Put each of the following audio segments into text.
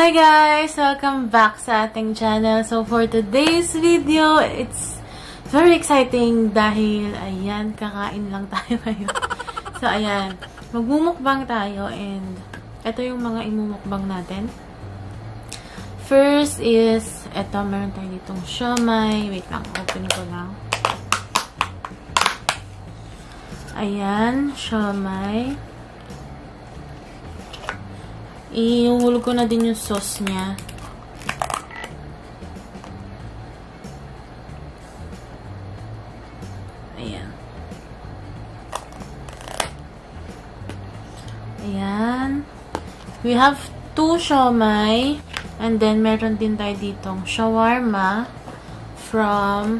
Hi guys! Welcome back sa ating channel. So for today's video, it's very exciting dahil ayan, kakain lang tayo ngayon. So ayan, magmumukbang tayo and ito yung mga imumukbang natin. First is, ito, meron tayo ditong siomai. Wait lang, open ko lang. Ayan, siomai. Ihulog ko na din yung sauce niya. Ayan. Ayan. We have 2 siomai. And then, meron din tayo ditong shawarma from,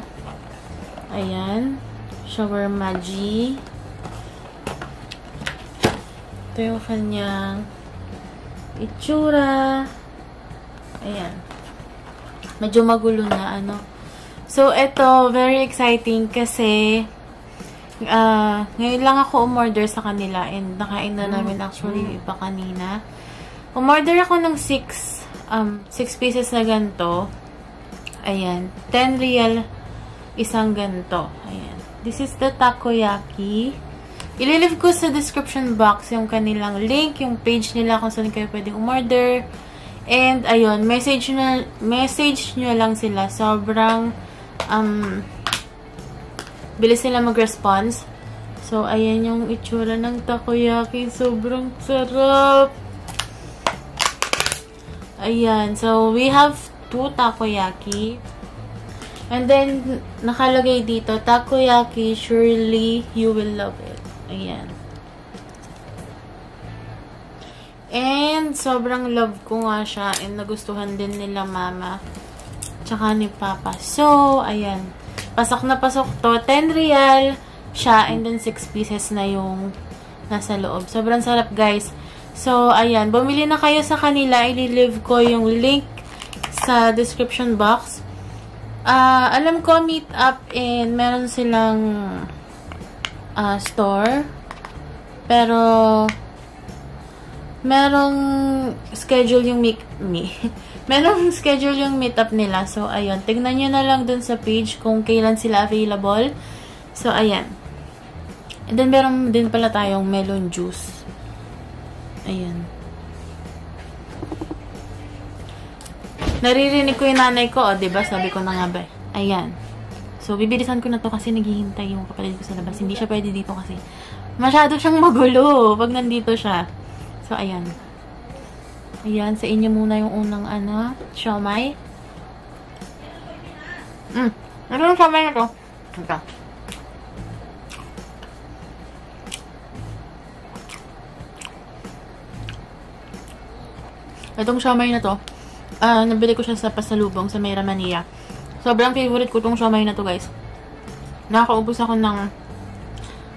ayan, Shawarma G. Ito yung kanyang itsura. Ayan. Medyo magulo na, ano. So, ito, very exciting kasi ngayon lang ako umorder sa kanila and nakain na namin actually yung iba kanina. Umorder ako ng 6 pieces na ganito. Ayan. 10 real isang ganito. Ayan. This is the takoyaki. Ililive ko sa description box yung kanilang link, yung page nila kung saan kayo pwedeng umorder. And, ayun, message nyo lang sila. Sobrang, bilis sila mag-response. So, ayan yung itsura ng takoyaki. Sobrang sarap! Ayan. So, we have 2 takoyaki. And then, nakalagay dito, takoyaki, surely you will love it. Ayan. And, sobrang love ko nga siya. And, nagustuhan din nila mama. Tsaka ni papa. So, ayan. Pasok na pasok to. 10 real siya. And then, 6 pieces na yung nasa loob. Sobrang sarap, guys. So, ayan. Bumili na kayo sa kanila. I-leave ko yung link sa description box. Alam ko, meet up and meron silang store. Pero, merong schedule yung merong schedule yung meetup nila. So, ayun. Tignan nyo na lang dun sa page kung kailan sila available. So, ayan. And then, meron din pala tayong melon juice. Ayan. Naririnig ko yung nanay ko, diba? Sabi ko na nga ba. Ayan. So, bibilisan ko na to kasi naghihintay yung kapatid ko sa labas. Hindi siya pwede dito kasi masyado siyang magulo pag nandito siya. So, ayan. Ayan, sa inyo muna yung unang, siomai. Ano yung siomai na to? Ito. Itong siomai na to, nabili ko siya sa pasalubong sa Mera Mania. Sobrang favorite ko itong siomai na to, guys. Nakakaubos ako ng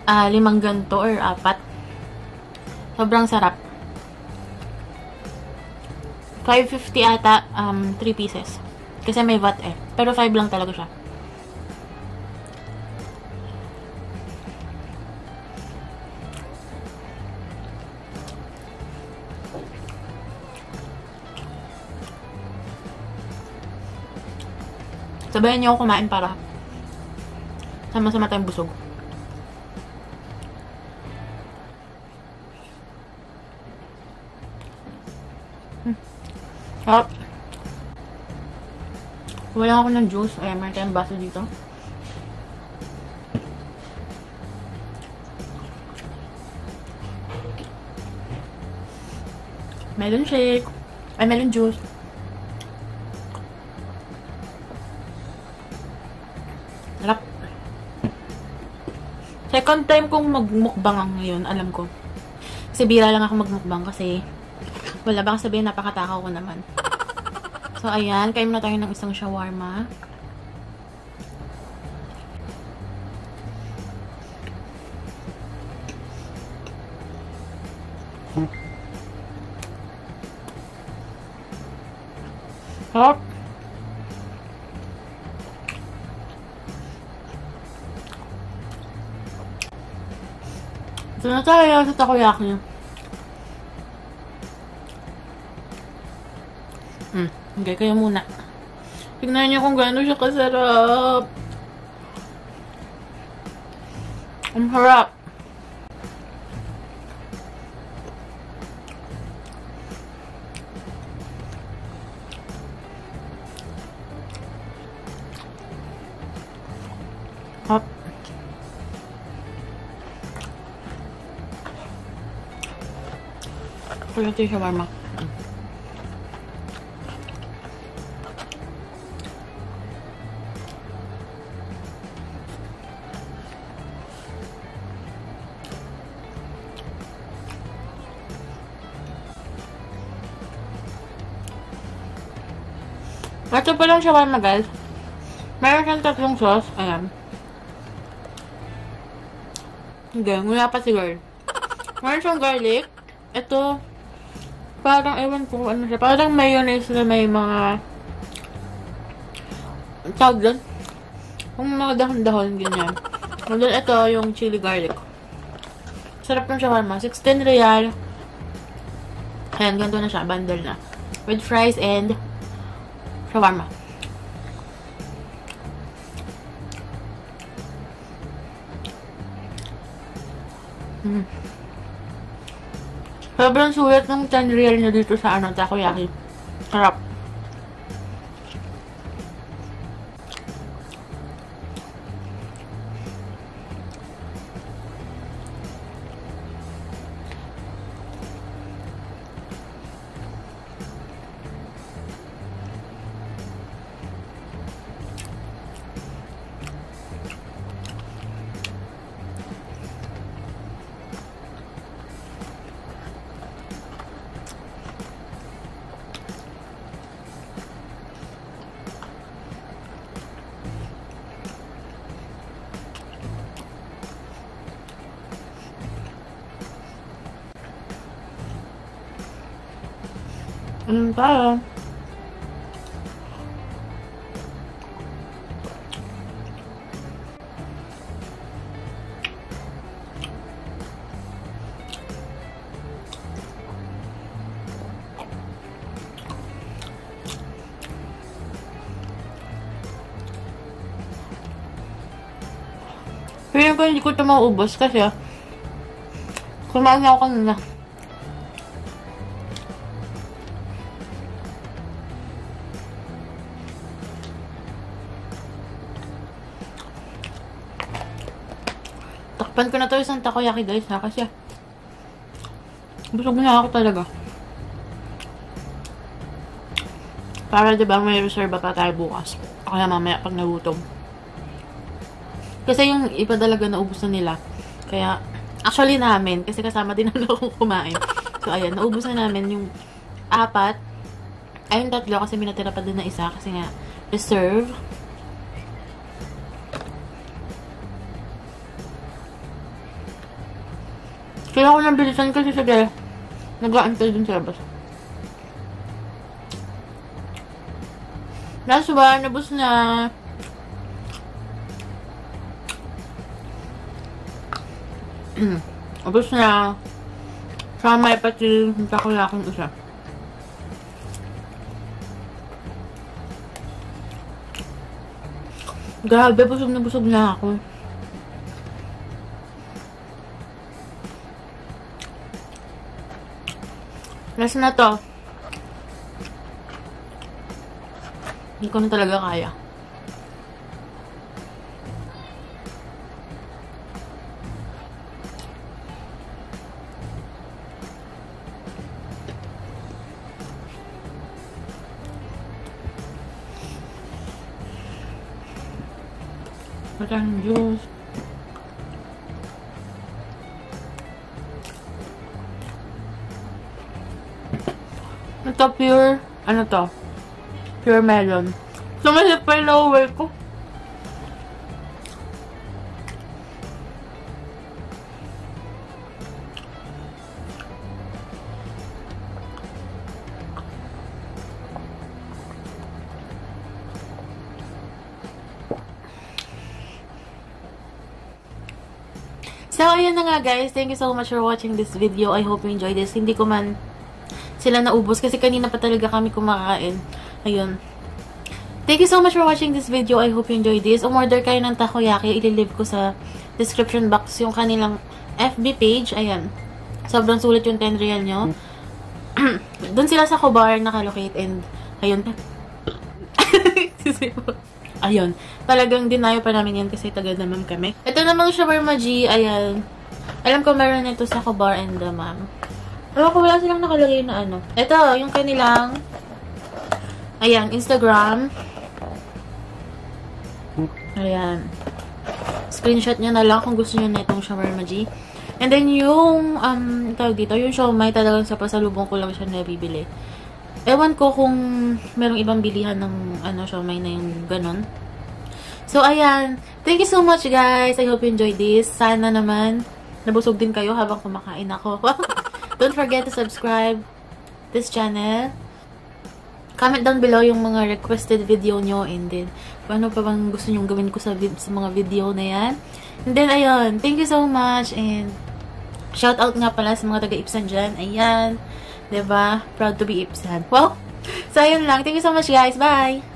5 ganito or 4. Sobrang sarap. 5.50 ata, 3 pieces. Kasi may VAT eh. Pero 5 lang talaga siya. Sabayan niyo ako kumain para sama-sama tayong busog. Sarap. Wala ako ng juice. Ayan, meron tayong baso dito. Melon shake. Ay, melon juice. Sarap. Second time kong magmukbang ngayon, alam ko. Kasi bira lang ako magmukbang kasi wala bang sabihin, napakatakaw ko naman. So, ayan. Kain na tayo ng isang shawarma. Sarap. Ito na tayo sa takoyaki. Okay, kayo muna. Tignan niyo kung gaano siya kasarap. Ang harap. Hop. Kaya ito yung shawarma. Ito pa lang shawarma, guys. Meron siyang tatlong sauce. Ayan. Hindi, wala pa si girl. Meron siyang garlic. Ito, parang, ewan ko ano siya. Parang mayonnaise na may mga tawag doon. Yung mga dahon-dahon, ganyan. And then, ito, yung chili garlic. Sarap ng shawarma. 16 real. Ayan, ganito na siya. Bundle na. With fries and shawarma. Sobrang sulit ng 10 real nyo dito sa takoyaki. Sarap. Ano tayo? Feeling ko hindi ko ito maubos kasi kumain na ako kanina. Takpan ko na to isang takoyaki, guys, ha, kasi busog na ako talaga. Para diba may reserva pa tayo bukas. O kaya mamaya pag nagutom. Kasi yung iba talaga naubos na nila. Kaya, actually namin, kasi kasama din na akong kumain. So, ayan, naubos na namin yung 4. Ayun, 3 kasi minatira pa din na isa kasi nga, reserve. Kailangan ko lang bilisan kasi sige, nag-aantay dun sa labas. Last one, nabos na. Nabos na. Sama pati yung takoyaking isa. Grabe, busog na ako. Last na to. Hindi ko na talaga kaya. Matang juice. Ito pure, ano to? Pure melon. Sumasip pa yung lower ko. So, ayun na nga guys. Thank you so much for watching this video. I hope you enjoyed this. Hindi ko man sila naubos kasi kanina pa talaga kami kumakain. Ayun. Thank you so much for watching this video. I hope you enjoyed this. Umorder kayo ng takoyaki. Ililive ko sa description box yung kanilang FB page. Ayan. Sobrang sulit yung 10 real nyo. Doon sila sa Cobar nakalocate and ayun. Ayun. Talagang dinayo pa namin yan kasi taga naman kami. Ito namang shawarma G. Ayan. Alam ko meron ito sa Cobar and ma'am. Alam ko wala silang nakalagay na ano. Ito, yung kanilang ayan, Instagram. Ayan. Screenshot nyo na lang kung gusto nyo na itong shawarma G. And then, yung, tawag dito, yung siomai, talagang sa pasalubong ko lang siya nabibili. Ewan ko kung merong ibang bilihan ng, siomai na yung ganon. So, ayan. Thank you so much, guys. I hope you enjoyed this. Sana naman, nabusog din kayo habang kumakain ako. Don't forget to subscribe this channel. Comment down below yung mga requested video nyo and then paano pa bang gusto nyo gawin ko sa mga video na yan. And then, ayun. Thank you so much and shout out nga pala sa mga taga-Ipsan dyan. Ayan. Diba? Proud to be Ipsan. Well, so ayun lang. Thank you so much guys. Bye!